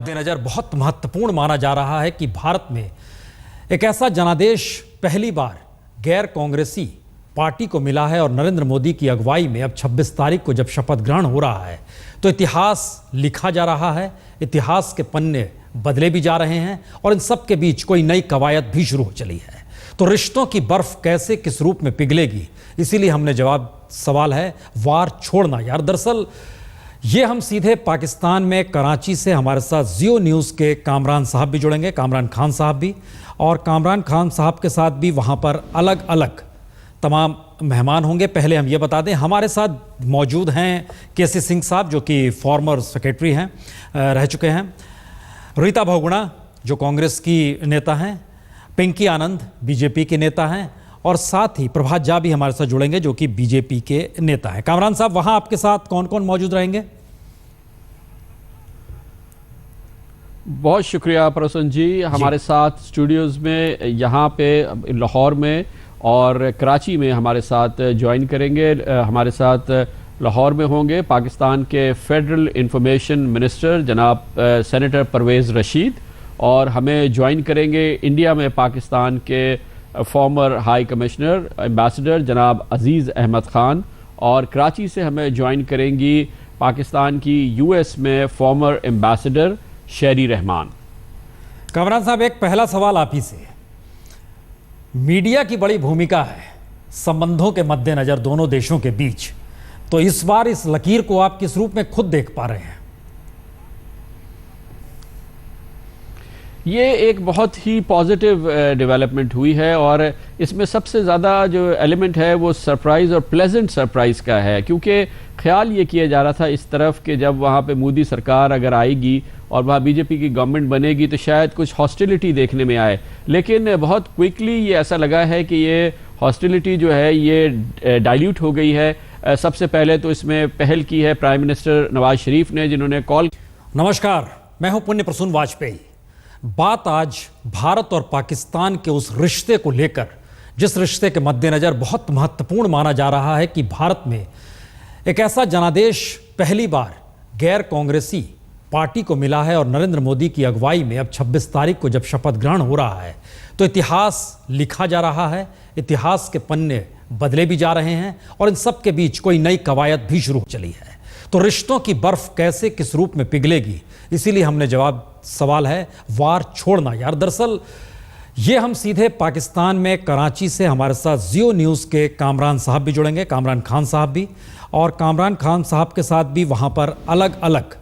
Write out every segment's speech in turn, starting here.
मद्देनजर बहुत महत्वपूर्ण माना जा रहा है कि भारत में एक ऐसा जनादेश पहली बार गैर कांग्रेसी पार्टी को मिला है और नरेंद्र मोदी की अगुवाई में अब 26 तारीख को जब शपथ ग्रहण हो रहा है तो इतिहास लिखा जा रहा है, इतिहास के पन्ने बदले भी जा रहे हैं और इन सब के बीच कोई नई कवायद भी शुरू हो चली है। तो रिश्तों की बर्फ कैसे किस रूप में पिघलेगी, इसीलिए हमने सवाल है वार छोड़ना यार। दरअसल ये हम सीधे पाकिस्तान में कराची से हमारे साथ जियो न्यूज़ के कामरान साहब भी जुड़ेंगे, कामरान खान साहब भी, और कामरान खान साहब के साथ भी वहाँ पर अलग अलग तमाम मेहमान होंगे। पहले हम ये बता दें हमारे साथ मौजूद हैं केसी सिंह साहब जो कि फॉर्मर सेक्रेटरी हैं, रह चुके हैं, रीता बहुगुणा जो कांग्रेस की नेता हैं, पिंकी आनंद बीजेपी के नेता हैं और साथ ही प्रभात झा भी हमारे साथ जुड़ेंगे जो कि बीजेपी के नेता हैं। कामरान साहब, वहां आपके साथ कौन कौन मौजूद रहेंगे? बहुत शुक्रिया प्रसन्न जी। हमारे साथ स्टूडियोज़ में यहाँ पे लाहौर में और कराची में हमारे साथ ज्वाइन करेंगे। हमारे साथ लाहौर में होंगे पाकिस्तान के फेडरल इंफॉर्मेशन मिनिस्टर जनाब सेनेटर परवेज़ रशीद, और हमें ज्वाइन करेंगे इंडिया में पाकिस्तान के फॉर्मर हाई कमिश्नर एम्बेसडर जनाब अजीज़ अहमद ख़ान, और कराची से हमें ज्वाइन करेंगी पाकिस्तान की यूएस में फॉर्मर एम्बेसडर शेरी रहमान। कामरान साहब, एक पहला सवाल आप ही से। मीडिया की बड़ी भूमिका है संबंधों के मद्देनजर दोनों देशों के बीच, तो इस बार इस लकीर को आप किस रूप में खुद देख पा रहे हैं? ये एक बहुत ही पॉजिटिव डेवलपमेंट हुई है और इसमें सबसे ज़्यादा जो एलिमेंट है वो सरप्राइज़ और प्लेजेंट सरप्राइज़ का है, क्योंकि ख्याल ये किया जा रहा था इस तरफ कि जब वहाँ पे मोदी सरकार अगर आएगी और वहाँ बीजेपी की गवर्नमेंट बनेगी तो शायद कुछ हॉस्टिलिटी देखने में आए, लेकिन बहुत क्विकली ये ऐसा लगा है कि ये हॉस्टिलिटी जो है ये डाइल्यूट हो गई है। सबसे पहले तो इसमें पहल की है प्राइम मिनिस्टर नवाज शरीफ ने, जिन्होंने कॉल। नमस्कार, मैं हूं पुण्य प्रसून वाजपेयी। बात आज भारत और पाकिस्तान के उस रिश्ते को लेकर जिस रिश्ते के मद्देनजर बहुत महत्वपूर्ण माना जा रहा है कि भारत में एक ऐसा जनादेश पहली बार गैर कांग्रेसी पार्टी को मिला है और नरेंद्र मोदी की अगुवाई में अब 26 तारीख को जब शपथ ग्रहण हो रहा है तो इतिहास लिखा जा रहा है, इतिहास के पन्ने बदले भी जा रहे हैं और इन सब के बीच कोई नई कवायद भी शुरू हो चली है। तो रिश्तों की बर्फ कैसे किस रूप में पिघलेगी, इसीलिए हमने सवाल है वार छोड़ना यार। दरअसल ये हम सीधे पाकिस्तान में कराची से हमारे साथ जियो न्यूज़ के कामरान साहब भी जुड़ेंगे, कामरान खान साहब भी, और कामरान खान साहब के साथ भी वहाँ पर अलग अलग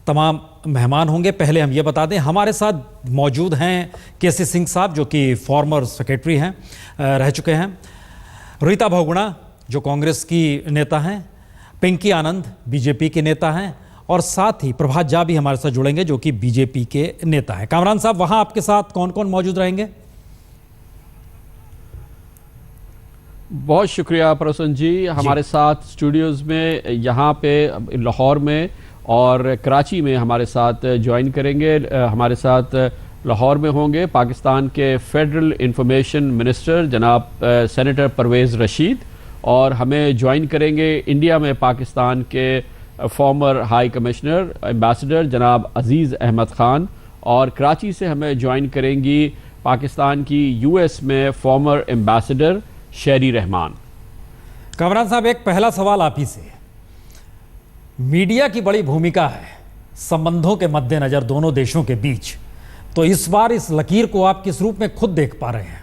तमाम मेहमान होंगे। पहले हम ये बता दें हमारे साथ मौजूद हैं केसी सिंह साहब जो कि फॉर्मर सेक्रेटरी हैं, रह चुके हैं, रीता बहुगुणा जो कांग्रेस की नेता हैं, पिंकी आनंद बीजेपी के नेता हैं और साथ ही प्रभात झा भी हमारे साथ जुड़ेंगे जो कि बीजेपी के नेता हैं। कामरान साहब, वहां आपके साथ कौन कौन मौजूद रहेंगे? बहुत शुक्रिया प्रसन्न जी। हमारे साथ स्टूडियोज़ में यहाँ पे लाहौर में और कराची में हमारे साथ ज्वाइन करेंगे। हमारे साथ लाहौर में होंगे पाकिस्तान के फेडरल इंफॉर्मेशन मिनिस्टर जनाब सेनेटर परवेज़ रशीद, और हमें ज्वाइन करेंगे इंडिया में पाकिस्तान के फॉर्मर हाई कमिश्नर एम्बेसडर जनाब अजीज़ अहमद ख़ान, और कराची से हमें ज्वाइन करेंगी पाकिस्तान की यूएस में फॉर्मर एम्बेसडर शेरी रहमान। कामरान साहब, एक पहला सवाल आप ही से। मीडिया की बड़ी भूमिका है संबंधों के मद्देनजर दोनों देशों के बीच, तो इस बार इस लकीर को आप किस रूप में खुद देख पा रहे हैं?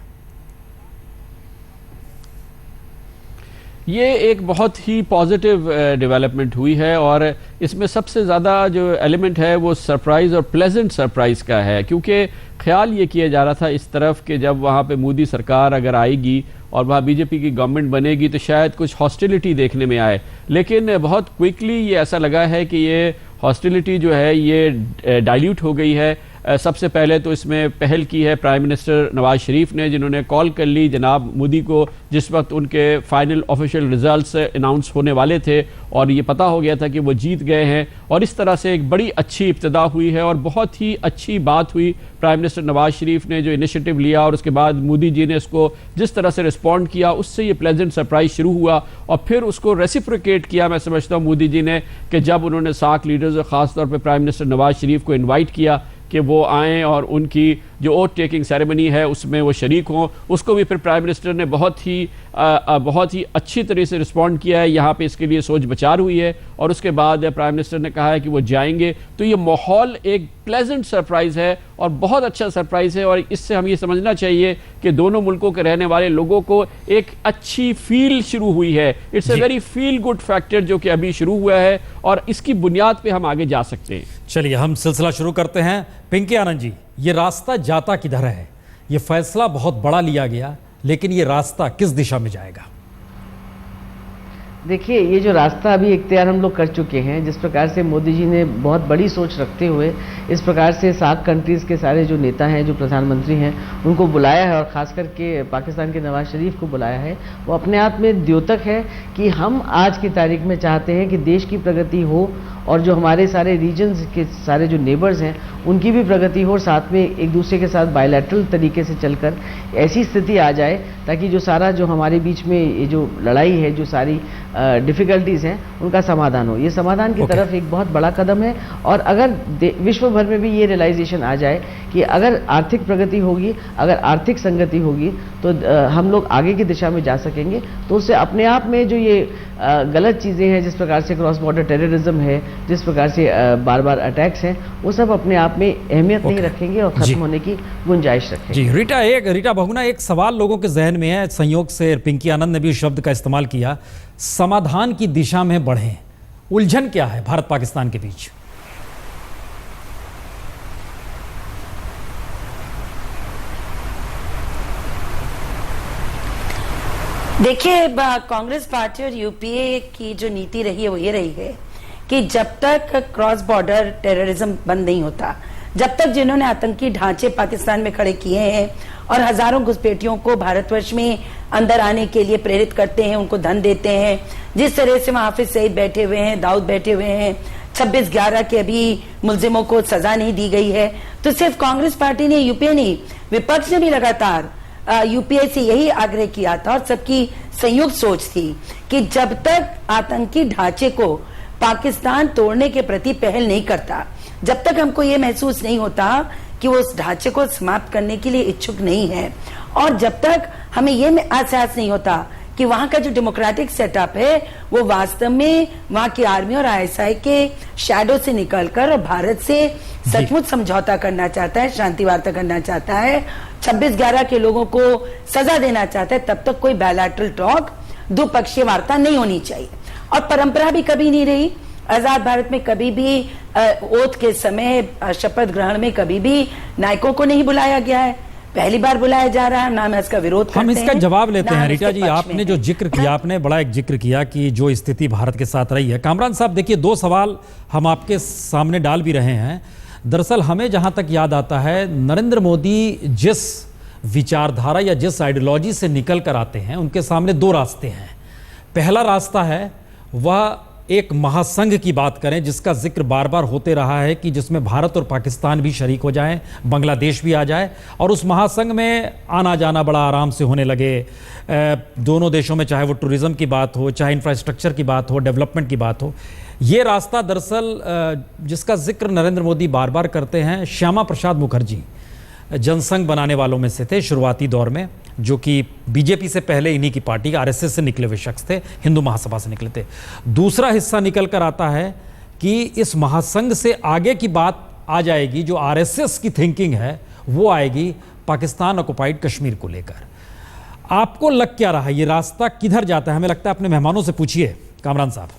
ये एक बहुत ही पॉजिटिव डेवलपमेंट हुई है और इसमें सबसे ज़्यादा जो एलिमेंट है वो सरप्राइज़ और प्लेजेंट सरप्राइज़ का है, क्योंकि ख्याल ये किया जा रहा था इस तरफ कि जब वहाँ पे मोदी सरकार अगर आएगी और वहाँ बीजेपी की गवर्नमेंट बनेगी तो शायद कुछ हॉस्टिलिटी देखने में आए, लेकिन बहुत क्विकली ये ऐसा लगा है कि ये हॉस्टिलिटी जो है ये डाइल्यूट हो गई है। सबसे पहले तो इसमें पहल की है प्राइम मिनिस्टर नवाज शरीफ ने, जिन्होंने कॉल कर ली जनाब मोदी को जिस वक्त उनके फाइनल ऑफिशियल रिजल्ट्स अनाउंस होने वाले थे और ये पता हो गया था कि वो जीत गए हैं, और इस तरह से एक बड़ी अच्छी इब्तिदा हुई है और बहुत ही अच्छी बात हुई। प्राइम मिनिस्टर नवाज शरीफ ने जो इनिशिएटिव लिया और उसके बाद मोदी जी ने इसको जिस तरह से रिस्पॉन्ड किया, उससे ये प्लेजेंट सरप्राइज शुरू हुआ और फिर उसको रेसिप्रोकेट किया, मैं समझता हूँ मोदी जी ने, कि जब उन्होंने सार्क लीडर्स और ख़ासतौर पर प्राइम मिनिस्टर नवाज शरीफ को इन्वाइट किया कि वो आएँ और उनकी जो ओथ टेकिंग सेरेमनी है उसमें वो शरीक हों, उसको भी फिर प्राइम मिनिस्टर ने बहुत ही अच्छी तरह से रिस्पॉन्ड किया है। यहाँ पे इसके लिए सोच विचार हुई है और उसके बाद प्राइम मिनिस्टर ने कहा है कि वो जाएंगे। तो ये माहौल एक प्लेजेंट सरप्राइज़ है और बहुत अच्छा सरप्राइज़ है, और इससे हम ये समझना चाहिए कि दोनों मुल्कों के रहने वाले लोगों को एक अच्छी फील शुरू हुई है। It's a very feel good factor जो कि अभी शुरू हुआ है और इसकी बुनियाद पे हम आगे जा सकते हैं। चलिए हम सिलसिला शुरू करते हैं। पिंकी आनंद जी, ये रास्ता जाता किधर है? ये फैसला बहुत बड़ा लिया गया, लेकिन ये रास्ता किस दिशा में जाएगा? देखिए, ये जो रास्ता अभी इख्तियार हम लोग कर चुके हैं, जिस प्रकार से मोदी जी ने बहुत बड़ी सोच रखते हुए इस प्रकार से सार्क कंट्रीज़ के सारे जो नेता हैं, जो प्रधानमंत्री हैं, उनको बुलाया है और ख़ास करके पाकिस्तान के नवाज शरीफ को बुलाया है, वो अपने आप में द्योतक है कि हम आज की तारीख में चाहते हैं कि देश की प्रगति हो और जो हमारे सारे रीजन्स के सारे जो नेबर्स हैं उनकी भी प्रगति हो, और साथ में एक दूसरे के साथ बायलैटरल तरीके से चलकर ऐसी स्थिति आ जाए ताकि जो सारा जो हमारे बीच में ये जो लड़ाई है, जो सारी डिफ़िकल्टीज़ हैं, उनका समाधान हो। ये समाधान की तरफ एक बहुत बड़ा कदम है। और अगर विश्व भर में भी ये रियलाइजेशन आ जाए कि अगर आर्थिक प्रगति होगी, अगर आर्थिक संगति होगी, तो हम लोग आगे की दिशा में जा सकेंगे। तो उससे अपने आप में जो ये गलत चीज़ें हैं, जिस प्रकार से क्रॉस बॉर्डर टेररिज्म है, जिस प्रकार से बार बार अटैक्स हैं, वो सब अपने आप में अहमियत नहीं रखेंगे और ख़त्म होने की गुंजाइश रखेंगे। जी रीटा बहुगुणा, एक सवाल लोगों के जहन में है, संयोग से पिंकी आनंद ने भी शब्द का इस्तेमाल किया, समाधान की दिशा में बढ़ें। उलझन क्या है भारत पाकिस्तान के बीच? देखिए, कांग्रेस पार्टी और यूपीए की जो नीति रही है वो ये रही है कि जब तक क्रॉस बॉर्डर टेररिज्म बंद नहीं होता, जब तक जिन्होंने आतंकी ढांचे पाकिस्तान में खड़े किए हैं और हजारों घुसपैठियों को भारतवर्ष में अंदर आने के लिए प्रेरित करते हैं, उनको धन देते हैं, जिस तरह से वहां हाफिज सईद बैठे हुए हैं, दाऊद बैठे हुए हैं, 26/11 के अभी मुलजिमों को सजा नहीं दी गई है, तो सिर्फ कांग्रेस पार्टी ने, यूपीए नहीं, विपक्ष ने भी लगातार यूपीए से यही आग्रह किया था और सबकी संयुक्त सोच थी कि जब तक आतंकी ढांचे को पाकिस्तान तोड़ने के प्रति पहल नहीं करता, जब तक हमको ये महसूस नहीं होता कि वो उस ढांचे को समाप्त करने के लिए इच्छुक नहीं है, और जब तक हमें ये एहसास नहीं होता कि वहां का जो डेमोक्रेटिक सेटअप है वो वास्तव में वहां की आर्मी और आईएसआई के शैडो से निकलकर और भारत से सचमुच समझौता करना चाहता है, शांति वार्ता करना चाहता है, 26/11 के लोगों को सजा देना चाहता है, तब तक कोई बायलैटरल टॉक, द्विपक्षीय वार्ता नहीं होनी चाहिए। और परंपरा भी कभी नहीं रही, आजाद भारत में कभी भी ओथ के समय, शपथ ग्रहण में कभी भी नायकों को नहीं बुलाया गया है, पहली बार बुलाया जा रहा है, ना हम इसका विरोध करते हैं। हम इसका जवाब लेते हैं। रीटा जी, आपने जो जिक्र किया, आपने बड़ा एक जिक्र किया कि जो स्थिति भारत के साथ रही है। कामरान साहब, देखिए, दो सवाल हम आपके सामने डाल भी रहे हैं। दरअसल हमें जहां तक याद आता है, नरेंद्र मोदी जिस विचारधारा या जिस आइडियोलॉजी से निकल कर आते हैं, उनके सामने दो रास्ते हैं। पहला रास्ता है वह एक महासंघ की बात करें, जिसका जिक्र बार बार होते रहा है कि जिसमें भारत और पाकिस्तान भी शरीक हो जाएं, बांग्लादेश भी आ जाए, और उस महासंघ में आना जाना बड़ा आराम से होने लगे दोनों देशों में, चाहे वो टूरिज्म की बात हो, चाहे इंफ्रास्ट्रक्चर की बात हो, डेवलपमेंट की बात हो। ये रास्ता दरअसल जिसका जिक्र नरेंद्र मोदी बार बार करते हैं, श्यामा प्रसाद मुखर्जी जनसंघ बनाने वालों में से थे शुरुआती दौर में, जो कि बीजेपी से पहले इन्हीं की पार्टी, आरएसएस से निकले हुए शख्स थे, हिंदू महासभा से निकले थे। दूसरा हिस्सा निकल कर आता है कि इस महासंघ से आगे की बात आ जाएगी, जो आरएसएस की थिंकिंग है वो आएगी पाकिस्तान ऑक्युपाइड कश्मीर को लेकर। आपको लग क्या रहा है, ये रास्ता किधर जाता है? हमें लगता है अपने मेहमानों से पूछिए, कामरान साहब।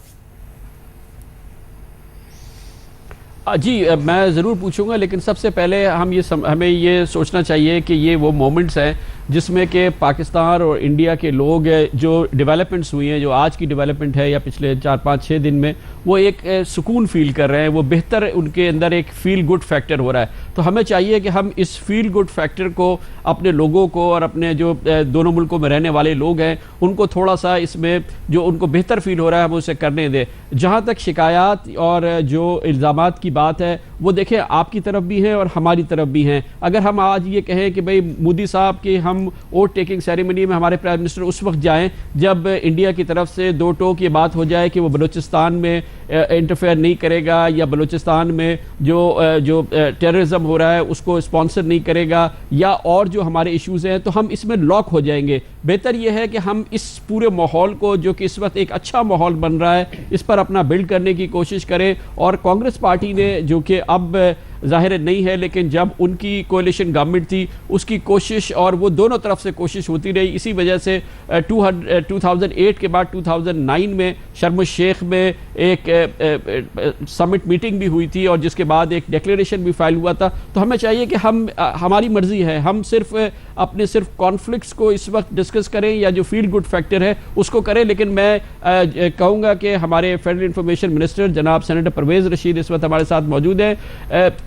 जी मैं ज़रूर पूछूंगा, लेकिन सबसे पहले हमें ये सोचना चाहिए कि ये वो मोमेंट्स हैं जिसमें कि पाकिस्तान और इंडिया के लोग जो डेवलपमेंट्स हुई हैं, जो आज की डेवलपमेंट है या पिछले 4-5-6 दिन में, वो एक सुकून फील कर रहे हैं, वो बेहतर उनके अंदर एक फील गुड फैक्टर हो रहा है। तो हमें चाहिए कि हम इस फील गुड फैक्टर को अपने लोगों को और अपने जो दोनों मुल्कों में रहने वाले लोग हैं उनको थोड़ा सा इसमें जो उनको बेहतर फील हो रहा है हम उसे करने दें। जहाँ तक शिकायत और जो इल्ज़ामात की बात है, वो देखें आपकी तरफ भी है और हमारी तरफ भी हैं। अगर हम आज ये कहें कि भाई मोदी साहब के हम वोट टेकिंग सेरेमनी में हमारे प्राइम मिनिस्टर उस वक्त जाएं जब इंडिया की तरफ से दो टोक ये बात हो जाए कि वो बलूचिस्तान में इंटरफेयर नहीं करेगा या बलूचिस्तान में जो टेररिज्म हो रहा है उसको स्पॉन्सर नहीं करेगा या और जो हमारे इश्यूज़ हैं, तो हम इसमें लॉक हो जाएंगे। बेहतर यह है कि हम इस पूरे माहौल को, जो कि इस वक्त एक अच्छा माहौल बन रहा है, इस पर अपना बिल्ड करने की कोशिश करें। और कांग्रेस पार्टी ने, जो कि अब ज़ाहिर नहीं है, लेकिन जब उनकी कोalition गवर्नमेंट थी उसकी कोशिश, और वो दोनों तरफ से कोशिश होती रही, इसी वजह से 2008 के बाद 2009 में शर्म शेख में एक समिट मीटिंग भी हुई थी और जिसके बाद एक डिक्लेरेशन भी फाइल हुआ था। तो हमें चाहिए कि हमारी मर्जी है, हम सिर्फ कॉन्फ्लिक्ट्स को इस वक्त डिस्कस करें या जो फील गुड फैक्टर है उसको करें। लेकिन मैं कहूँगा कि हमारे फेडरल इंफॉर्मेशन मिनिस्टर जनाब सेनेटर परवेज़ रशीद इस वक्त हमारे साथ मौजूद हैं।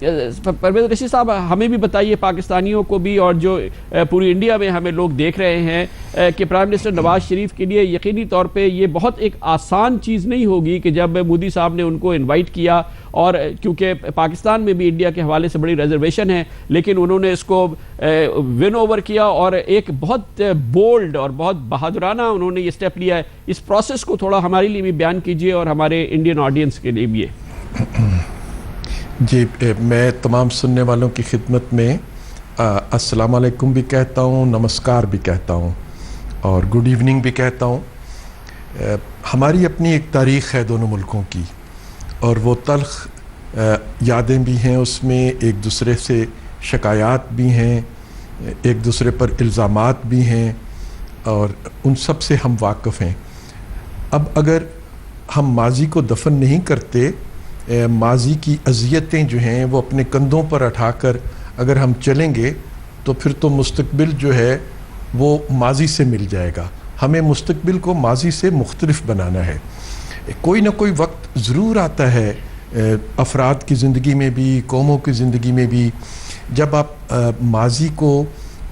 परवेज़ रशीद साहब, हमें भी बताइए, पाकिस्तानियों को भी और जो पूरी इंडिया में हमें लोग देख रहे हैं कि प्राइम मिनिस्टर नवाज शरीफ के लिए यकीनी तौर पे ये बहुत एक आसान चीज़ नहीं होगी कि जब मोदी साहब ने उनको इनवाइट किया, और क्योंकि पाकिस्तान में भी इंडिया के हवाले से बड़ी रिजर्वेशन है, लेकिन उन्होंने इसको विन ओवर किया और एक बहुत बोल्ड और बहुत बहादुराना उन्होंने ये स्टेप लिया है। इस प्रोसेस को थोड़ा हमारे लिए भी बयान कीजिए और हमारे इंडियन ऑडियंस के लिए भी। जी, मैं तमाम सुनने वालों की खिदमत में अस्सलाम वालेकुम भी कहता हूँ, नमस्कार भी कहता हूँ और गुड इवनिंग भी कहता हूँ। हमारी अपनी एक तारीख़ है दोनों मुल्कों की, और वो तल्ख़ यादें भी हैं, उसमें एक दूसरे से शिकायत भी हैं, एक दूसरे पर इल्ज़ामात भी हैं, और उन सब से हम वाक़िफ़ हैं। अब अगर हम माजी को दफन नहीं करते, माजी की अज़ियतें जो हैं वो अपने कंधों पर उठाकर अगर हम चलेंगे, तो फिर तो मुस्तक़बिल जो है वो माजी से मिल जाएगा। हमें मुस्तक़बिल को माजी से मुख्तलिफ बनाना है। कोई ना कोई वक्त ज़रूर आता है अफराद की ज़िंदगी में भी, कौमों की ज़िंदगी में भी, जब आप माजी को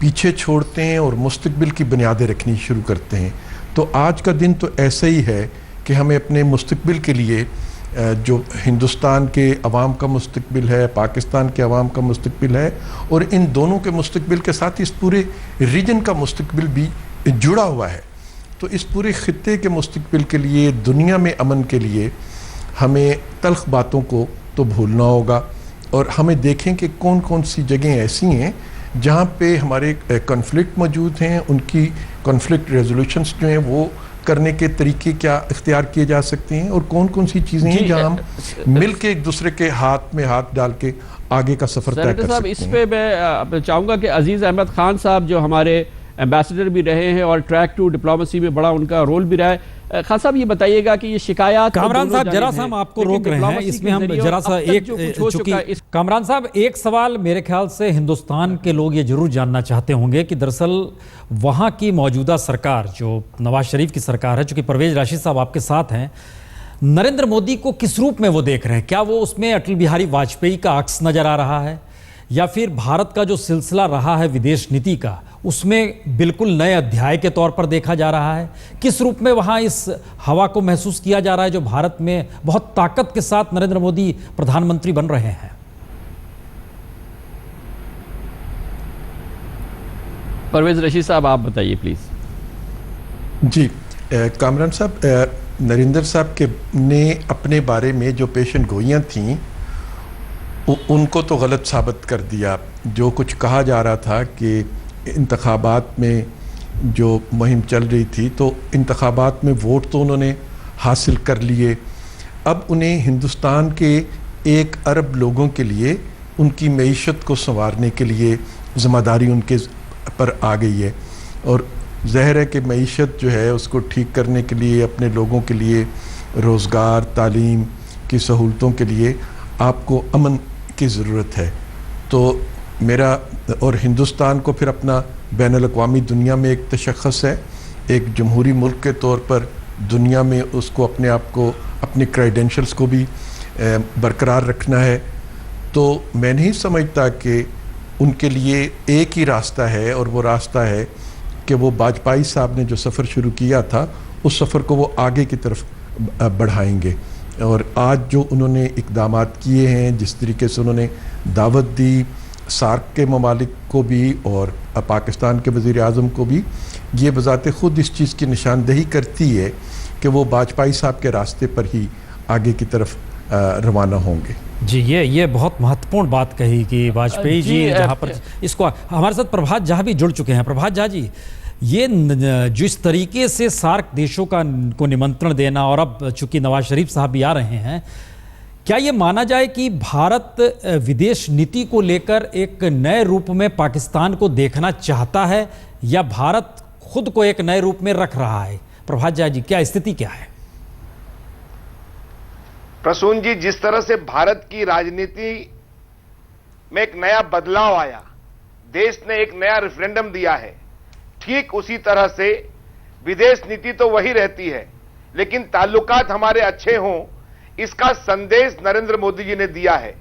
पीछे छोड़ते हैं और मुस्तक़बिल की बुनियादें रखनी शुरू करते हैं। तो आज का दिन तो ऐसा ही है कि हमें अपने मुस्तक़बिल के लिए, जो हिंदुस्तान के अवाम का मुस्तक़बिल है, पाकिस्तान के अवाम का मुस्तक़बिल है, और इन दोनों के मुस्तक़बिल के साथ इस पूरे रीजन का मुस्तक़बिल भी जुड़ा हुआ है। तो इस पूरे ख़ित्ते के मुस्तक़बिल के लिए, दुनिया में अमन के लिए हमें तल्ख़ बातों को तो भूलना होगा, और हमें देखें कि कौन कौन सी जगह ऐसी हैं जहाँ पे हमारे कॉन्फ्लिक्ट मौजूद हैं, उनकी कॉन्फ्लिक्ट रेजोल्यूशंस जो हैं वो करने के तरीके क्या इख्तियार किए जा सकते हैं, और कौन कौन सी चीज़ें हैं जहाँ हम मिल के एक दूसरे के हाथ में हाथ डाल के आगे का सफ़र तय कर सकते हैं। इस पे मैं चाहूँगा कि अजीज़ अहमद खान साहब जो हमारे एम्बेसडर भी रहे हैं और ट्रैक टू डिप्लोमेसी में बड़ा उनका रोल भी रहा है, खान साहब ये बताइएगा कि ये शिकायत, कामरान साहब जरा सा हम आपको रोक रहे हैं, इसमें हम जरा सा कामरान साहब एक सवाल मेरे ख्याल से हिंदुस्तान के लोग ये जरूर जानना चाहते होंगे कि दरअसल वहाँ की मौजूदा सरकार जो नवाज शरीफ की सरकार है, चूंकि परवेज राशिद साहब आपके साथ हैं, नरेंद्र मोदी को किस रूप में वो देख रहे हैं? क्या वो उसमें अटल बिहारी वाजपेयी का अक्स नजर आ रहा है, या फिर भारत का जो सिलसिला रहा है विदेश नीति का उसमें बिल्कुल नए अध्याय के तौर पर देखा जा रहा है? किस रूप में वहाँ इस हवा को महसूस किया जा रहा है जो भारत में बहुत ताकत के साथ नरेंद्र मोदी प्रधानमंत्री बन रहे हैं? परवेज रशीद साहब आप बताइए प्लीज़। जी, कामरान साहब, नरेंद्र साहब के ने अपने बारे में जो पेशन गोइयाँ थीं उनको तो गलत साबित कर दिया। जो कुछ कहा जा रहा था कि इंतखाबात में जो मुहिम चल रही थी, तो इंतखाबात में वोट तो उन्होंने हासिल कर लिए, अब उन्हें हिंदुस्तान के 1 अरब लोगों के लिए उनकी मईशत को संवारने के लिए ज़िम्मेदारी उनके पर आ गई है। और ज़ाहिर है कि मईशत जो है उसको ठीक करने के लिए, अपने लोगों के लिए रोज़गार, तालीम की सहूलतों के लिए आपको अमन की ज़रूरत है। तो मेरा और हिंदुस्तान को फिर अपना बैनुल-अक़वामी दुनिया में एक तशख़्ख़ुस है, एक जमहूरी मुल्क के तौर पर दुनिया में उसको अपने आप को, अपने क्रेडेंशियल्स को भी बरकरार रखना है। तो मैं नहीं समझता कि उनके लिए एक ही रास्ता है, और वो रास्ता है कि वो वाजपेयी साहब ने जो सफ़र शुरू किया था उस सफ़र को वो आगे की तरफ बढ़ाएंगे। और आज जो उन्होंने इक़दामात किए हैं, जिस तरीके से उन्होंने दावत दी सार्क के ममालिक को भी और पाकिस्तान के वज़ीर आज़म को भी, ये बज़ाते ख़ुद इस चीज़ की निशानदेही करती है कि वो वाजपेयी साहब के रास्ते पर ही आगे की तरफ रवाना होंगे। जी, ये बहुत महत्वपूर्ण बात कही कि वाजपेयी जी जहाँ पर इसको, हमारे साथ प्रभात झा भी जुड़ चुके हैं। प्रभात झा जी, ये जिस तरीके से सार्क देशों को निमंत्रण देना, और अब चूंकि नवाज शरीफ साहब भी आ रहे हैं, क्या ये माना जाए कि भारत विदेश नीति को लेकर एक नए रूप में पाकिस्तान को देखना चाहता है, या भारत खुद को एक नए रूप में रख रहा है? प्रभात झा जी, क्या स्थिति क्या है? प्रसून जी, जिस तरह से भारत की राजनीति में एक नया बदलाव आया, देश ने एक नया रेफरेंडम दिया है, ठीक उसी तरह से विदेश नीति तो वही रहती है, लेकिन ताल्लुकात हमारे अच्छे हों, इसका संदेश नरेंद्र मोदी जी ने दिया है।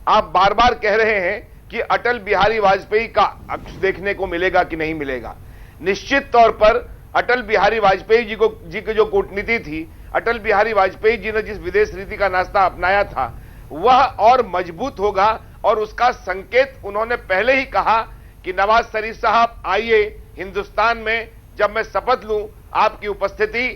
आप बार बार कह रहे हैं कि अटल बिहारी वाजपेयी का अक्स देखने को मिलेगा कि नहीं मिलेगा। निश्चित तौर पर अटल बिहारी वाजपेयी जी की जो कूटनीति थी, अटल बिहारी वाजपेयी जी ने जिस विदेश नीति का नाश्ता अपनाया था, वह और मजबूत होगा। और उसका संकेत उन्होंने पहले ही कहा कि नवाज शरीफ साहब आइए हिंदुस्तान में, जब मैं शपथ लूं आपकी उपस्थिति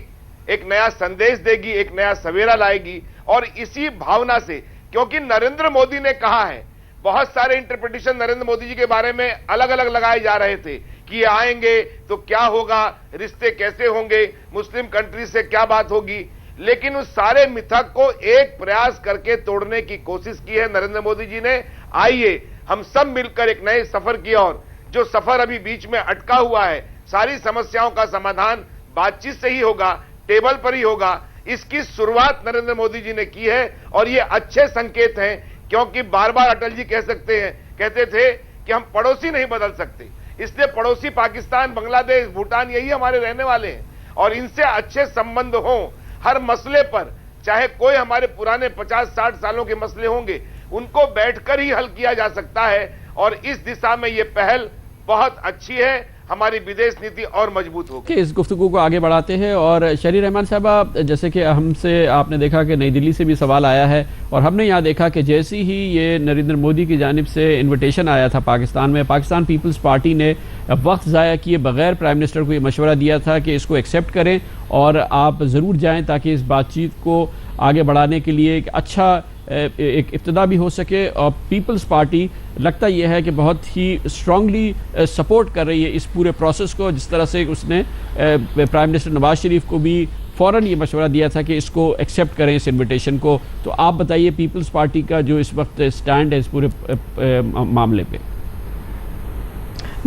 एक नया संदेश देगी, एक नया सवेरा लाएगी। और इसी भावना से, क्योंकि नरेंद्र मोदी ने कहा है, बहुत सारे इंटरप्रिटेशन नरेंद्र मोदी जी के बारे में अलग अलग लगाए जा रहे थे कि ये आएंगे तो क्या होगा, रिश्ते कैसे होंगे, मुस्लिम कंट्री से क्या बात होगी, लेकिन उस सारे मिथक को एक प्रयास करके तोड़ने की कोशिश की है नरेंद्र मोदी जी ने। आइए हम सब मिलकर एक नए सफर की ओर, जो सफर अभी बीच में अटका हुआ है, सारी समस्याओं का समाधान बातचीत से ही होगा, टेबल पर ही होगा, इसकी शुरुआत नरेंद्र मोदी जी ने की है। और ये अच्छे संकेत हैं, क्योंकि बार बार अटल जी कहते थे कि हम पड़ोसी नहीं बदल सकते, इसलिए पड़ोसी पाकिस्तान, बांग्लादेश, भूटान यही हमारे रहने वाले हैं, और इनसे अच्छे संबंध हों। हर मसले पर, चाहे कोई हमारे पुराने 50-60 सालों के मसले होंगे, उनको बैठकर ही हल किया जा सकता है। और इस दिशा में ये पहल बहुत अच्छी है, हमारी विदेश नीति और मजबूत होगी। इस गुफ्तगू को आगे बढ़ाते हैं। और शहरी रहमान साहब, जैसे कि हमसे आपने देखा कि नई दिल्ली से भी सवाल आया है, और हमने यहाँ देखा कि जैसे ही ये नरेंद्र मोदी की जानिब से इन्विटेशन आया था पाकिस्तान में, पाकिस्तान पीपल्स पार्टी ने वक्त ज़ाया किए बगैर प्राइम मिनिस्टर को ये मशवरा दिया था कि इसको एक्सेप्ट करें और आप ज़रूर जाएँ, ताकि इस बातचीत को आगे बढ़ाने के लिए एक अच्छा एक इब्तिदा भी हो सके। और पीपल्स पार्टी लगता यह है कि बहुत ही स्ट्रांगली सपोर्ट कर रही है इस पूरे प्रोसेस को, जिस तरह से उसने प्राइम मिनिस्टर नवाज शरीफ को भी फ़ौरन ये मशवरा दिया था कि इसको एक्सेप्ट करें, इस इन्विटेशन को। तो आप बताइए पीपल्स पार्टी का जो इस वक्त स्टैंड है इस पूरे मामले पे।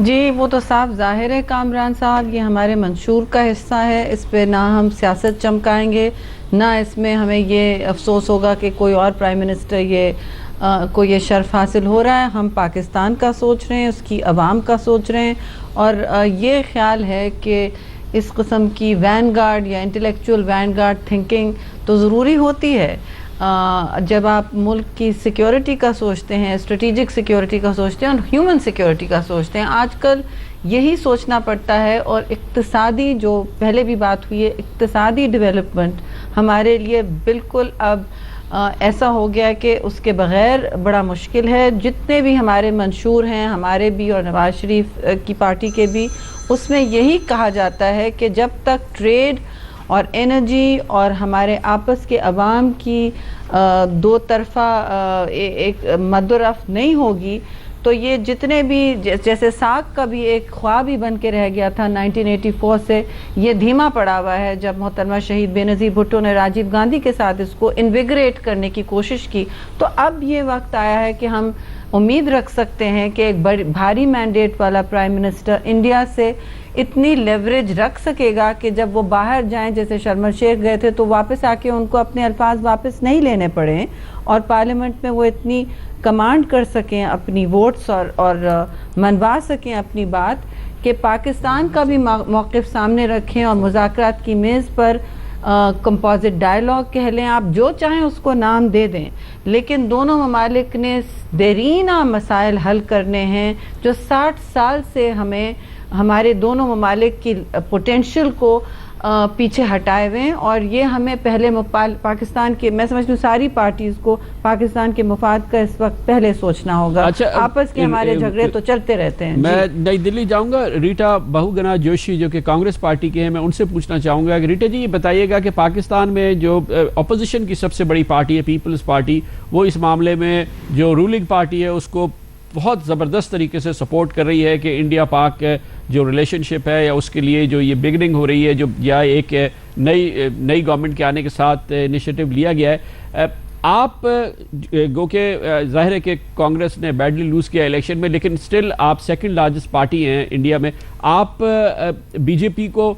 जी, वो तो साफ जाहिर है कामरान साहब, ये हमारे मंशूर का हिस्सा है, इस पे ना हम सियासत चमकाएंगे, ना इसमें हमें ये अफसोस होगा कि कोई और प्राइम मिनिस्टर को ये शर्फ हासिल हो रहा है। हम पाकिस्तान का सोच रहे हैं, उसकी अवाम का सोच रहे हैं, और ये ख्याल है कि इस किस्म की वैनगार्ड या इंटेलेक्चुअल वैनगार्ड थिंकिंग तो ज़रूरी होती है। जब आप मुल्क की सिक्योरिटी का सोचते हैं, स्ट्रेटेजिक सिक्योरिटी का सोचते हैं और ह्यूमन सिक्योरिटी का सोचते हैं, आजकल यही सोचना पड़ता है। और इक्तिसादी, जो पहले भी बात हुई है, इक्तिसादी डेवलपमेंट हमारे लिए बिल्कुल अब ऐसा हो गया कि उसके बग़ैर बड़ा मुश्किल है। जितने भी हमारे मंशूर हैं, हमारे भी और नवाज शरीफ की पार्टी के भी, उसमें यही कहा जाता है कि जब तक ट्रेड और एनर्जी और हमारे आपस के अवाम की दो तरफ़ा एक मदरफ नहीं होगी, तो ये जितने भी, जैसे साग का भी एक ख्वाब ही बन के रह गया था 1984 से, ये धीमा पड़ा हुआ है। जब मोहतरमा शहीद बेनज़ीर भुट्टो ने राजीव गांधी के साथ इसको इन्विगरेट करने की कोशिश की, तो अब ये वक्त आया है कि हम उम्मीद रख सकते हैं कि एक भारी मैंडेट वाला प्राइम मिनिस्टर इंडिया से इतनी लेवरेज रख सकेगा कि जब वो बाहर जाएं, जैसे शर्म शेख गए थे, तो वापस आके उनको अपने अल्फाज वापस नहीं लेने पड़े और पार्लियामेंट में वो इतनी कमांड कर सकें अपनी वोट्स और मनवा सकें अपनी बात कि पाकिस्तान का भी मौक़िफ़ सामने रखें और मुज़ाकरात की मेज़ पर कंपोजिट डायलॉग कह लें, आप जो चाहें उसको नाम दे दें, लेकिन दोनों ममालिक ने देरीना मसाइल हल करने हैं जो 60 साल से हमें हमारे दोनों ममालिक की पोटेंशियल को पीछे हटाए हुए हैं। और ये हमें पहले पाकिस्तान के, मैं समझती हूँ सारी पार्टीज़ को पाकिस्तान के मुफाद का इस वक्त पहले सोचना होगा। अच्छा, आपस के हमारे झगड़े तो चलते रहते हैं। मैं नई दिल्ली जाऊंगा, रीटा बहुगुना जोशी जो कि कांग्रेस पार्टी के हैं, मैं उनसे पूछना चाहूँगा कि रीटा जी ये बताइएगा कि पाकिस्तान में जो अपोजिशन की सबसे बड़ी पार्टी है पीपल्स पार्टी, वो इस मामले में जो रूलिंग पार्टी है उसको बहुत ज़बरदस्त तरीके से सपोर्ट कर रही है कि इंडिया पाक जो रिलेशनशिप है या उसके लिए जो ये बिगनिंग हो रही है, जो या एक नई गवर्नमेंट के आने के साथ इनिशिएटिव लिया गया है। आप गो के जाहिर है कि कांग्रेस ने बैडली लूज़ किया इलेक्शन में, लेकिन स्टिल आप सेकंड लार्जेस्ट पार्टी हैं इंडिया में। आप बीजेपी को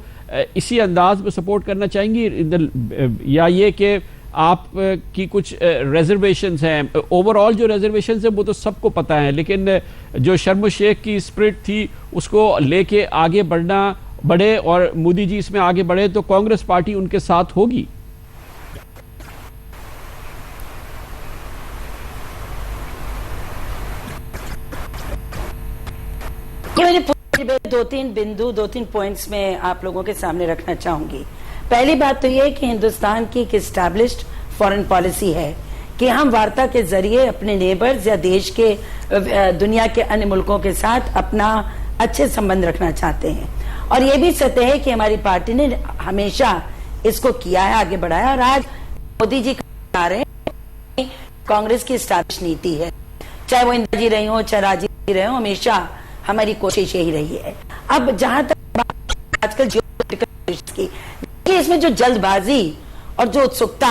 इसी अंदाज में सपोर्ट करना चाहेंगी या ये कि आप की कुछ रिजर्वेशंस हैं? ओवरऑल जो रिजर्वेशंस हैं वो तो सबको पता है, लेकिन जो शर्म शेख की स्पिरिट थी उसको लेके आगे बढ़े और मोदी जी इसमें आगे बढ़े तो कांग्रेस पार्टी उनके साथ होगी। दो तीन पॉइंट्स में आप लोगों के सामने रखना चाहूंगी। पहली बात तो यह कि हिंदुस्तान की एक एस्टैब्लिश्ड फॉरेन पॉलिसी है कि हम वार्ता के जरिए अपने नेबर्स या देश के दुनिया के अन्य मुल्कों के साथ अपना अच्छे संबंध रखना चाहते हैं। और ये भी सत्य है कि हमारी पार्टी ने हमेशा इसको किया है, आगे बढ़ाया। और आज मोदी जी कह रहे हैं कांग्रेस की एस्टैब्लिश नीति है, चाहे वो इंदिरा जी रही हो चाहे राजीव जी रहे हो, हमेशा हमारी कोशिश यही रही है। अब जहां तक आजकल जियोपॉलिटिकल की, इसमें जो जल्दबाजी और जो उत्सुकता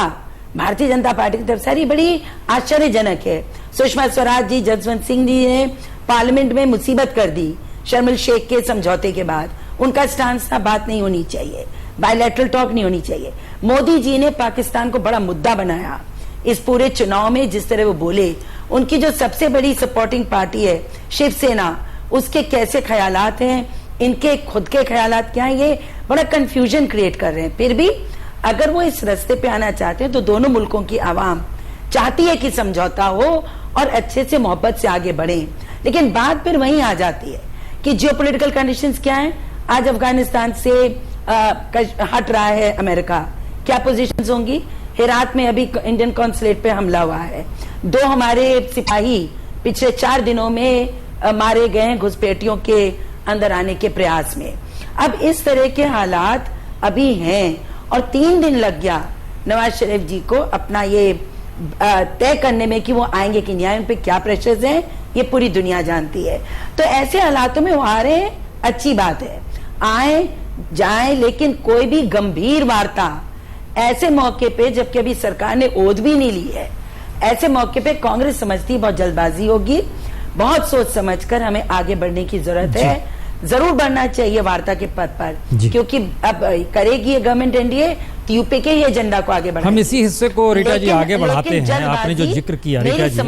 भारतीय जनता पार्टी की तरफ से रही बड़ी आश्चर्यजनक है। सुषमा स्वराज जी, जसवंत सिंह जी ने पार्लियामेंट में मुसीबत कर दी शर्मिल शेख के समझौते के बाद। उनका स्टांस था बात नहीं होनी चाहिए, बायलैटरल टॉक नहीं होनी चाहिए। मोदी जी ने पाकिस्तान को बड़ा मुद्दा बनाया इस पूरे चुनाव में, जिस तरह वो बोले। उनकी जो सबसे बड़ी सपोर्टिंग पार्टी है शिवसेना, उसके कैसे ख्यालात हैं, इनके खुद के ख्यालात क्या हैं, ये बड़ा कंफ्यूजन क्रिएट कर रहे हैं। फिर भी अगर वो इस रास्ते पे आना चाहते हैं तो दोनों मुल्कों की आवाम चाहती है कि समझौता हो और अच्छे से मोहब्बत से आगे बढ़े। लेकिन बात फिर वहीं आ जाती है कि जियोपॉलिटिकल कंडीशंस क्या हैं। आज अफगानिस्तान से हट रहा है अमेरिका, क्या पोजीशंस होंगी? हेरात में अभी इंडियन कॉन्सुलेट पे हमला हुआ है, 2 हमारे सिपाही पिछले 4 दिनों में मारे गए हैं घुसपैठियों के अंदर आने के प्रयास में। अब इस तरह के हालात अभी हैं और 3 दिन लग गया नवाज शरीफ जी को अपना ये तय करने में कि वो आएंगे कि नहीं आएंगे, उन पे क्या प्रेशर्स हैं ये पूरी दुनिया जानती है। तो ऐसे हालातों में वो आ रहे हैं, अच्छी बात है, आए जाएं, लेकिन कोई भी गंभीर वार्ता ऐसे मौके पे, जबकि अभी सरकार ने ओथ भी नहीं ली है, ऐसे मौके पे कांग्रेस समझती है बहुत जल्दबाजी होगी। बहुत सोच समझकर हमें आगे बढ़ने की जरूरत है, जरूर बढ़ना चाहिए वार्ता के पद पर, क्योंकि अब करेगी ये गवर्नमेंट एनडीए तो यूपी के ही एजेंडा को आगे बढ़ाएगी। हम इसी हिस्से को रीटा जी आगे बढ़ाते हैं। आपने जो जिक्र किया रीटा जी,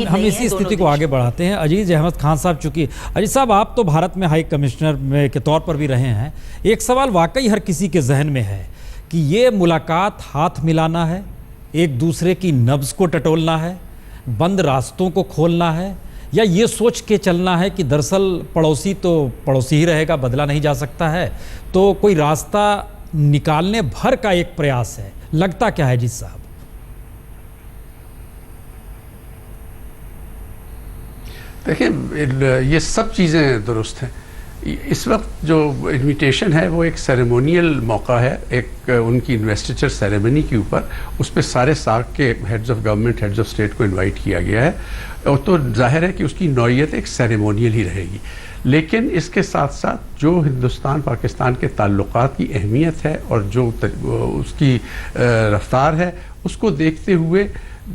हम इसी स्थिति को आगे बढ़ाते हैं। अजीज अहमद खान साहब, चूंकि अजीज साहब आप तो भारत में हाई कमिश्नर के तौर पर भी रहे हैं, एक सवाल वाकई हर किसी के जहन में है कि ये मुलाकात हाथ मिलाना है, एक दूसरे की नब्ज को टटोलना है, बंद रास्तों को खोलना है, या ये सोच के चलना है कि दरअसल पड़ोसी तो पड़ोसी ही रहेगा, बदला नहीं जा सकता है, तो कोई रास्ता निकालने भर का एक प्रयास है? लगता क्या है जी साहब? देखिए, ये सब चीज़ें दुरुस्त हैं। इस वक्त जो इनविटेशन है वो एक सेरेमोनियल मौका है, एक उनकी इन्वेस्टिचर सेरेमनी के ऊपर, उस पर सारे सार्क के heads of government, heads of state को इनवाइट किया गया है। और तो जाहिर है कि उसकी नौइयत एक सेरेमोनियल ही रहेगी, लेकिन इसके साथ साथ जो हिंदुस्तान पाकिस्तान के ताल्लुकात की अहमियत है और जो उसकी रफ्तार है, उसको देखते हुए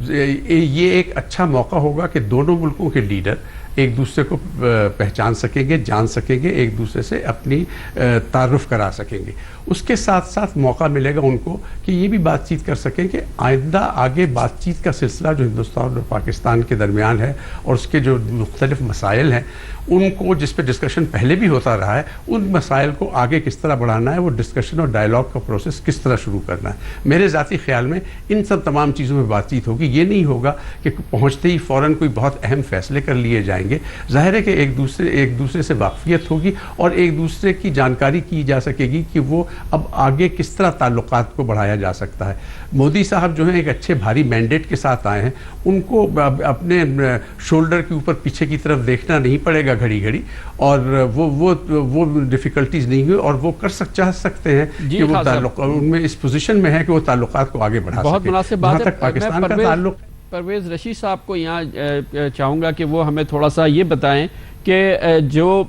ये एक अच्छा मौका होगा कि दोनों मुल्कों के लीडर एक दूसरे को पहचान सकेंगे, जान सकेंगे, एक दूसरे से अपनी तारुफ करा सकेंगे। उसके साथ साथ मौका मिलेगा उनको कि ये भी बातचीत कर सकें कि आइंदा आगे बातचीत का सिलसिला जो हिंदुस्तान और पाकिस्तान के दरमियान है और उसके जो मुख्तलिफ मसाइल हैं उनको, जिस पे डिस्कशन पहले भी होता रहा है, उन मसाइल को आगे किस तरह बढ़ाना है, वो डिस्कशन और डायलॉग का प्रोसेस किस तरह शुरू करना है। मेरे ज़ाती ख्याल में इन सब तमाम चीज़ों में बातचीत होगी। ये नहीं होगा कि पहुँचते ही फ़ौरन कोई बहुत अहम फैसले कर लिए जाएंगे। ज़ाहिर है कि एक दूसरे से वाकफियत होगी और एक दूसरे की जानकारी की जा सकेगी कि वो अब आगे किस तरह ताल्लुकात को बढ़ाया जा सकता है। मोदी साहब जो हैं एक अच्छे भारी मैंडेट के साथ आए हैं, उनको अपने शोल्डर के ऊपर पीछे की तरफ देखना नहीं पड़ेगा घड़ी घड़ी, और वो डिफ़िकल्टीज नहीं हुई, और वो चाह सकते हैं कि वो ताल्लुक उनमें इस पोजीशन में है कि वो ताल्लुकात को आगे बढ़ा सके। बहुत मुनासिब बात है। पाकिस्तान का ताल्लुक, परवेज़ रशीद साहब को यहाँ चाहूँगा कि वो हमें थोड़ा सा ये बताएं कि जो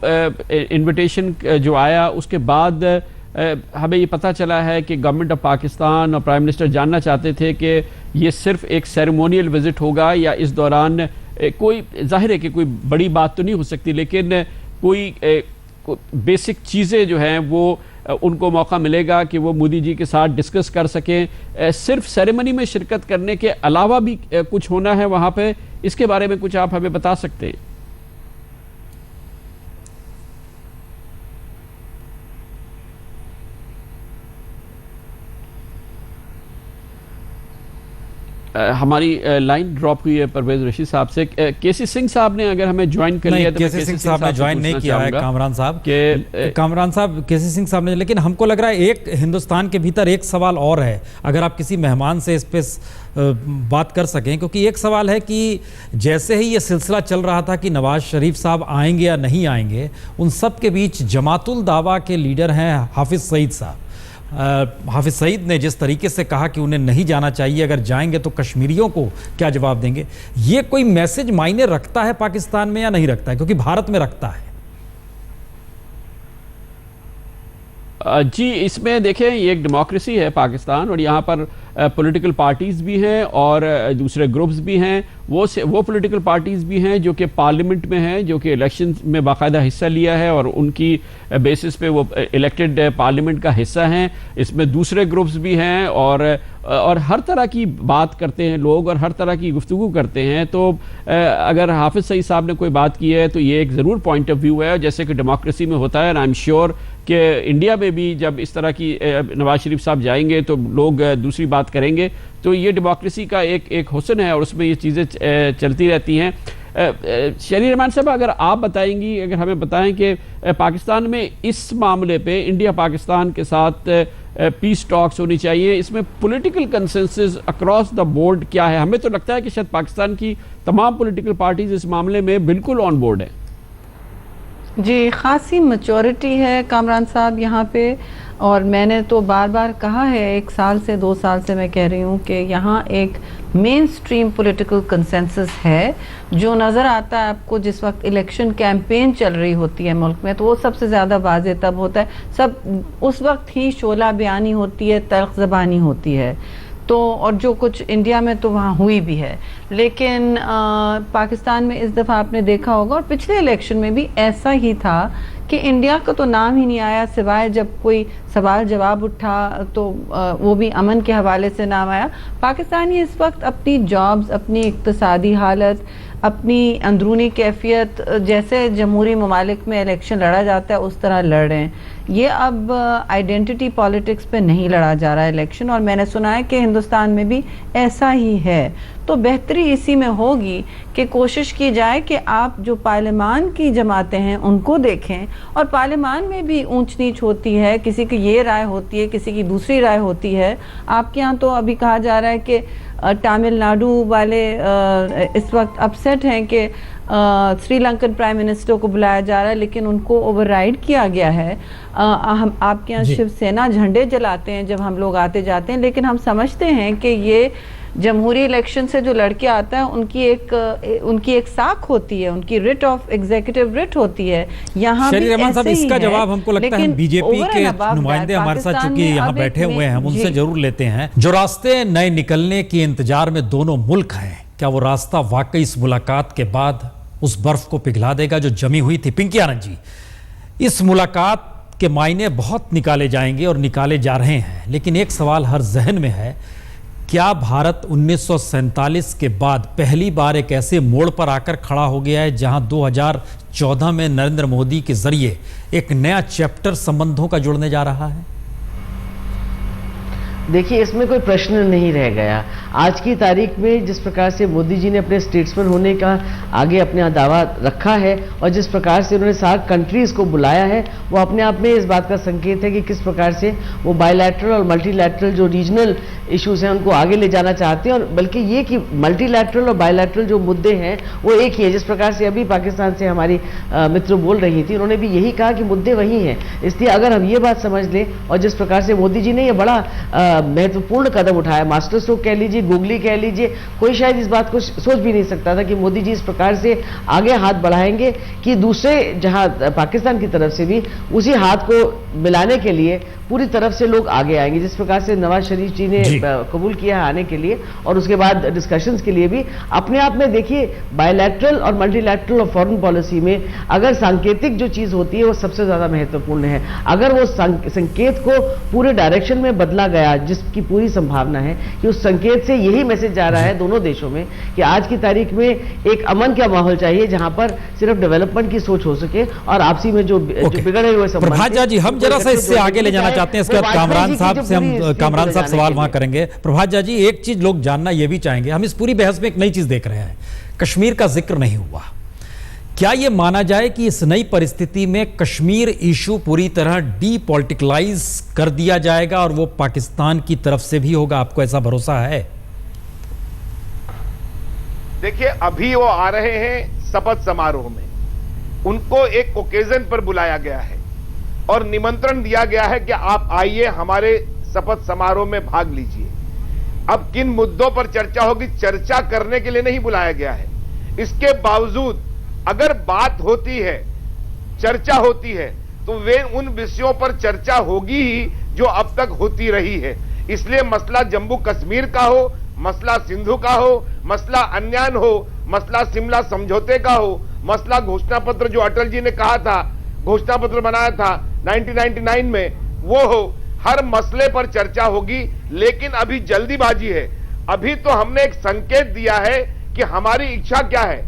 इन्विटेशन जो आया उसके बाद हमें ये पता चला है कि गवर्नमेंट ऑफ पाकिस्तान और प्राइम मिनिस्टर जानना चाहते थे कि ये सिर्फ एक सेरेमोनियल विजिट होगा या इस दौरान कोई, जाहिर है कि कोई बड़ी बात तो नहीं हो सकती, लेकिन कोई बेसिक चीज़ें जो हैं वो उनको मौका मिलेगा कि वो मोदी जी के साथ डिस्कस कर सकें। सिर्फ सेरेमनी में शिरकत करने के अलावा भी कुछ होना है वहाँ पे, इसके बारे में कुछ आप हमें बता सकते हैं? हमारी लाइन ड्रॉप हुई है परवेज़ रशीद साहब से। केसी सिंह साहब ने अगर हमें ज्वाइन कर लिया, केसी सिंह साहब ने ज्वाइन नहीं किया है कामरान साहब केसी सिंह साहब ने, लेकिन हमको लग रहा है एक हिंदुस्तान के भीतर एक सवाल और है, अगर आप किसी मेहमान से इस पे बात कर सकें, क्योंकि एक सवाल है कि जैसे ही ये सिलसिला चल रहा था कि नवाज शरीफ साहब आएंगे या नहीं आएंगे, उन सब के बीच जमातुल दावा के लीडर हैं हाफिज़ सईद साहब। हाफिज़ सईद ने जिस तरीके से कहा कि उन्हें नहीं जाना चाहिए, अगर जाएंगे तो कश्मीरियों को क्या जवाब देंगे, ये कोई मैसेज मायने रखता है पाकिस्तान में या नहीं रखता है? क्योंकि भारत में रखता है। जी, इसमें देखें ये एक डेमोक्रेसी है पाकिस्तान, और यहाँ पर पॉलिटिकल पार्टीज़ भी हैं और दूसरे ग्रुप्स भी हैं। वो पॉलिटिकल पार्टीज़ भी हैं जो कि पार्लियामेंट में हैं, जो कि इलेक्शन में बाकायदा हिस्सा लिया है और उनकी बेसिस पे वो इलेक्टेड पार्लियामेंट का हिस्सा हैं। इसमें दूसरे ग्रुप्स भी हैं और हर तरह की बात करते हैं लोग और हर तरह की गुफ्तगू करते हैं। तो अगर हाफिज़ सईद साहब ने कोई बात की है तो ये एक ज़रूर पॉइंट ऑफ व्यू है, जैसे कि डेमोक्रेसी में होता है। आई एम श्योर कि इंडिया में भी जब इस तरह की नवाज शरीफ साहब जाएंगे तो लोग दूसरी बात करेंगे। तो ये डेमोक्रेसी का एक हुस्न है और उसमें ये चीज़ें चलती रहती हैं। शरीर रहमान साहब, अगर आप बताएंगी, अगर हमें बताएं कि पाकिस्तान में इस मामले पे इंडिया पाकिस्तान के साथ पीस टॉक्स होनी चाहिए, इसमें political consensus across the board क्या है? हमें तो लगता है कि शायद पाकिस्तान की तमाम पॉलिटिकल पार्टीज इस मामले में बिल्कुल ऑन बोर्ड है। जी, ख़ासी मैच्योरिटी है कामरान साहब यहाँ पे, और मैंने तो बार बार कहा है, 1 साल से 2 साल से मैं कह रही हूँ कि यहाँ एक मेन स्ट्रीम पॉलिटिकल कंसेंसस है जो नज़र आता है आपको जिस वक्त इलेक्शन कैंपेन चल रही होती है मुल्क में। तो वो सबसे ज़्यादा वाज़े तब होता है, सब उस वक्त ही शोला बयानी होती है, तल्ख़ ज़बानी होती है। तो और जो कुछ इंडिया में तो वहाँ हुई भी है, लेकिन पाकिस्तान में इस दफ़ा आपने देखा होगा और पिछले इलेक्शन में भी ऐसा ही था कि इंडिया का तो नाम ही नहीं आया, सिवाय जब कोई सवाल जवाब उठा तो वो भी अमन के हवाले से नाम आया। पाकिस्तानी इस वक्त अपनी जॉब्स, अपनी इक्तिसादी हालत, अपनी अंदरूनी कैफियत, जैसे जमहूरी ममालिक में इलेक्शन लड़ा जाता है उस तरह लड़ रहे हैं। ये अब आइडेंटिटी पॉलिटिक्स पे नहीं लड़ा जा रहा है इलेक्शन, और मैंने सुना है कि हिंदुस्तान में भी ऐसा ही है। तो बेहतरी इसी में होगी कि कोशिश की जाए कि आप जो पार्लियामान की जमातें हैं उनको देखें, और पार्लियामान में भी ऊंच नीच होती है, किसी की ये राय होती है, किसी की दूसरी राय होती है। आपके यहाँ तो अभी कहा जा रहा है कि तमिलनाडु वाले इस वक्त अपसेट हैं कि श्रीलंकन प्राइम मिनिस्टर को बुलाया जा रहा है, लेकिन उनको ओवरराइड किया गया है। हम आपके यहाँ शिवसेना झंडे जलाते हैं जब हम लोग आते जाते हैं, लेकिन हम समझते हैं कि ये जमहूरी इलेक्शन से जो लड़के आता है उनकी एक साख होती है, उनकी रिट ऑफ एग्जीक्यूटिव रिट होती है। यहाँ भी ऐसे ही इसका जवाब हमको लगता है बीजेपी के नुमाइंदे हमारे साथ चूंकि यहाँ बैठे हुए हैं, हम उनसे जरूर लेते हैं। जो रास्ते नए निकलने के इंतजार में दोनों मुल्क हैं, क्या वो रास्ता वाकई इस मुलाकात के बाद उस बर्फ को पिघला देगा जो जमी हुई थी। पिंकी आनंद जी, इस मुलाकात के मायने बहुत निकाले जाएंगे और निकाले जा रहे हैं, लेकिन एक सवाल हर जहन में है, क्या भारत 1947 के बाद पहली बार एक ऐसे मोड़ पर आकर खड़ा हो गया है जहां 2014 में नरेंद्र मोदी के जरिए एक नया चैप्टर संबंधों का जुड़ने जा रहा है? देखिए, इसमें कोई प्रश्न नहीं रह गया। आज की तारीख में जिस प्रकार से मोदी जी ने अपने स्टेट्समैन होने का आगे अपना दावा रखा है और जिस प्रकार से उन्होंने सार्क कंट्रीज को बुलाया है, वो अपने आप में इस बात का संकेत है कि किस प्रकार से वो बायलैटरल और मल्टीलैटरल जो रीजनल इश्यूज हैं उनको आगे ले जाना चाहते हैं। और बल्कि ये कि मल्टीलैटरल और बायलैटरल जो मुद्दे हैं वो एक ही है। जिस प्रकार से अभी पाकिस्तान से हमारी मित्र बोल रही थी, उन्होंने भी यही कहा कि मुद्दे वही हैं। इसलिए अगर हम ये बात समझ लें, और जिस प्रकार से मोदी जी ने ये बड़ा महत्वपूर्ण कदम उठाया, मास्टर स्ट्रोक कह लीजिए, गूगली कह लीजिए, कोई शायद इस बात को सोच भी नहीं सकता था कि मोदी जी इस प्रकार से आगे हाथ बढ़ाएंगे कि दूसरे जहां पाकिस्तान की तरफ से भी उसी हाथ को मिलाने के लिए पूरी तरफ से लोग आगे आएंगे। जिस प्रकार से नवाज शरीफ जी ने कबूल किया है आने के लिए और उसके बाद डिस्कशंस के लिए भी, अपने आप में देखिए बायलैटरल और मल्टीलैटरल और फॉरेन पॉलिसी में अगर सांकेतिक जो चीज होती है वो सबसे ज्यादा महत्वपूर्ण है। अगर वो संकेत को पूरे डायरेक्शन में बदला गया, जिसकी पूरी संभावना है कि उस संकेत से यही मैसेज जा रहा है दोनों देशों में कि आज की तारीख में एक अमन का माहौल चाहिए जहां पर सिर्फ डेवलपमेंट की सोच हो सके और आपसी में जो बिगड़े हुए संबंध। प्रभात जी, हम जरा सा इससे आगे ले जाना चाहते हैं, इसके बाद कामरान साहब से हम कामरान साहब सवाल वहां करेंगे। प्रभात जी, एक चीज लोग जानना ये भी चाहेंगे, हम इस पूरी बहस में एक नई चीज देख रहे हैं, कश्मीर का जिक्र नहीं हुआ। क्या यह माना जाए कि इस नई परिस्थिति में कश्मीर इशू पूरी तरह डीपॉलिटिकलाइज कर दिया जाएगा और वो पाकिस्तान की तरफ से भी होगा? आपको ऐसा भरोसा है? देखिए, अभी वो आ रहे हैं शपथ समारोह में, उनको एक ओकेजन पर बुलाया गया है और निमंत्रण दिया गया है कि आप आइए हमारे शपथ समारोह में भाग लीजिए। अब किन मुद्दों पर चर्चा होगी, चर्चा करने के लिए नहीं बुलाया गया है। इसके बावजूद अगर बात होती है, चर्चा होती है, तो वे उन विषयों पर चर्चा होगी ही जो अब तक होती रही है। इसलिए मसला जम्मू कश्मीर का हो, मसला सिंधु का हो, मसला अन्यान हो, मसला शिमला समझौते का हो, मसला घोषणा पत्र जो अटल जी ने कहा था, घोषणा पत्र बनाया था 1999 में, वो हो, हर मसले पर चर्चा होगी। लेकिन अभी जल्दीबाजी है। अभी तो हमने एक संकेत दिया है कि हमारी इच्छा क्या है,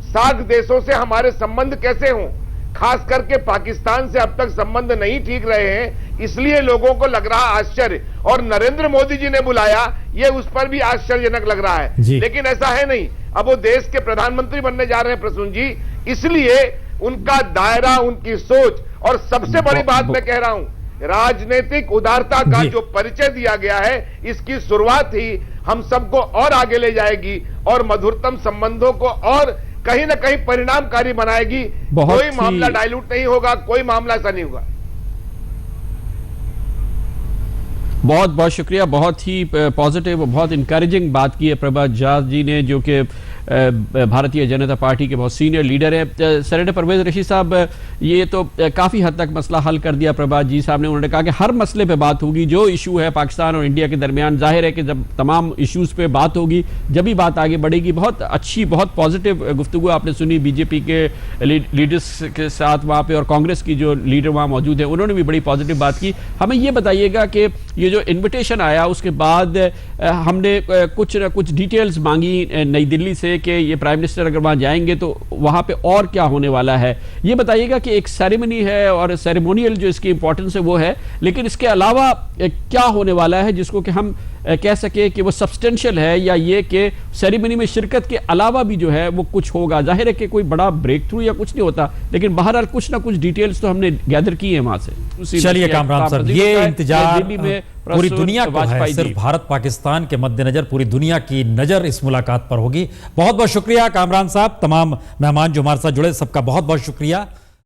सार्क देशों से हमारे संबंध कैसे हों। खास करके पाकिस्तान से अब तक संबंध नहीं ठीक रहे हैं, इसलिए लोगों को लग रहा आश्चर्य, और नरेंद्र मोदी जी ने बुलाया, ये उस पर भी आश्चर्यजनक लग रहा है। लेकिन ऐसा है नहीं, अब वो देश के प्रधानमंत्री बनने जा रहे हैं प्रसून जी, इसलिए उनका दायरा, उनकी सोच, और सबसे बड़ी बात मैं कह रहा हूं, राजनीतिक उदारता का जो परिचय दिया गया है, इसकी शुरुआत ही हम सबको और आगे ले जाएगी और मधुरतम संबंधों को और कहीं ना कहीं परिणामकारी बनाएगी। कोई मामला डाइल्यूट नहीं होगा, कोई मामला ऐसा नहीं होगा। बहुत बहुत शुक्रिया, बहुत ही पॉजिटिव, बहुत इंकरेजिंग बात की है प्रभात झा जी ने, जो कि भारतीय जनता पार्टी के बहुत सीनियर लीडर है। सेनेटर परवेज रशीद साहब, ये तो काफ़ी हद तक मसला हल कर दिया प्रभात जी साहब ने। उन्होंने कहा कि हर मसले पे बात होगी, जो इशू है पाकिस्तान और इंडिया के दरमियान, जाहिर है कि जब तमाम इश्यूज़ पे बात होगी, जब भी बात आगे बढ़ेगी। बहुत अच्छी, बहुत पॉजिटिव गुफ्तगू आपने सुनी बीजेपी के लीडर्स के साथ वहाँ पर, और कांग्रेस की जो लीडर वहाँ मौजूद है उन्होंने भी बड़ी पॉजिटिव बात की। हमें ये बताइएगा कि ये जो इन्विटेशन आया उसके बाद हमने कुछ न कुछ डिटेल्स मांगी नई दिल्ली से कि ये प्राइम मिनिस्टर अगर वहां जाएंगे तो वहां पे और क्या होने वाला है। ये बताइएगा कि एक सेरेमनी है और सेरेमोनियल जो इसकी इंपॉर्टेंस है वो है, लेकिन इसके अलावा क्या होने वाला है जिसको कि हम कह सके कि वो सब्सटेंशियल है, या ये कि सेरेमनी में शिरकत के अलावा भी जो है वो कुछ होगा। जाहिर है कि कोई बड़ा ब्रेक थ्रू या कुछ नहीं होता, लेकिन बहरहाल कुछ ना कुछ डिटेल्स तो हमने गैदर की है वहां से। चलिए कामरान सर, ये इंतजार पूरी दुनिया को है, सिर्फ भारत पाकिस्तान के मद्देनजर पूरी दुनिया की नजर इस मुलाकात पर होगी। बहुत बहुत शुक्रिया कामरान साहब, तमाम मेहमान जो हमारे साथ जुड़े सबका बहुत बहुत शुक्रिया।